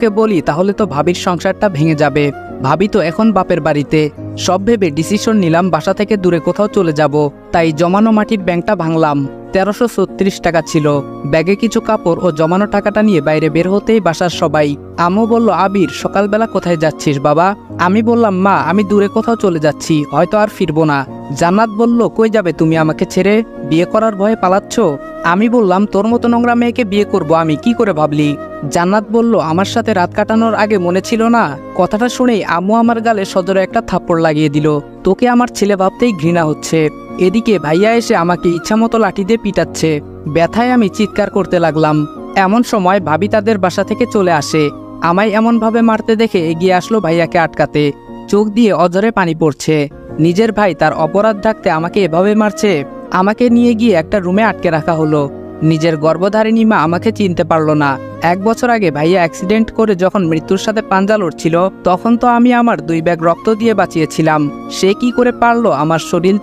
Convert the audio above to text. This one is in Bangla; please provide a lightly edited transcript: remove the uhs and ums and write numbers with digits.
কে বলি তাহলে তো ভাবির সংসারটা ভেঙে যাবে। ভাবি তো এখন বাপের বাড়িতে। সব ভেবে ডিসিশন নিলাম বাসা থেকে দূরে কোথাও চলে যাব। তাই জমানো মাটির ব্যাংকটা ভাঙলাম। 1336 টাকা ছিল। ব্যাগে কিছু কাপড় ও জমানো টাকাটা নিয়ে বাইরে বের হতেই বাসার সবাই। আম্মু বলল, আবির সকালবেলা কোথায় যাচ্ছিস বাবা? আমি বললাম, মা আমি দূরে কোথাও চলে যাচ্ছি, হয়তো আর ফিরবো না। জান্নাত বলল, কই যাবে তুমি আমাকে ছেড়ে? বিয়ে করার ভয়ে পালাচ্ছ? আমি বললাম, তোর মতো নোংরা মেয়েকে বিয়ে করব আমি, কি করে ভাবলি? জান্নাত বলল, আমার সাথে রাত কাটানোর আগে মনে ছিল না? কথাটা শুনেই আম্মু আমার গালে সজোরে একটা থাপ্পড় লাগিয়ে দিল। তোকে আমার ছেলে ভাবতেই ঘৃণা হচ্ছে। এদিকে ভাইয়া এসে আমাকে ইচ্ছামতো লাঠি দিয়ে পিটাচ্ছে। ব্যথায় আমি চিৎকার করতে লাগলাম। এমন সময় ভাবি তাদের বাসা থেকে চলে আসে। আমায় এমনভাবে মারতে দেখে এগিয়ে আসলো ভাইয়াকে আটকাতে। চোখ দিয়ে অঝরে পানি পড়ছে। নিজের ভাই তার অপরাধ ঢাকতে আমাকে এভাবে মারছে। আমাকে নিয়ে গিয়ে একটা রুমে আটকে রাখা হলো। নিজের গর্ভধারিণী মা আমাকে চিনতে পারলো না। 1 বছর আগে ভাইয়া অ্যাক্সিডেন্ট করে যখন মৃত্যুর সাথে পাঞ্জা লড়ছিল, তখন তো আমি আমার 2 ব্যাগ রক্ত দিয়ে বাঁচিয়েছিলাম। সে কি করে পারলো আমার শরীর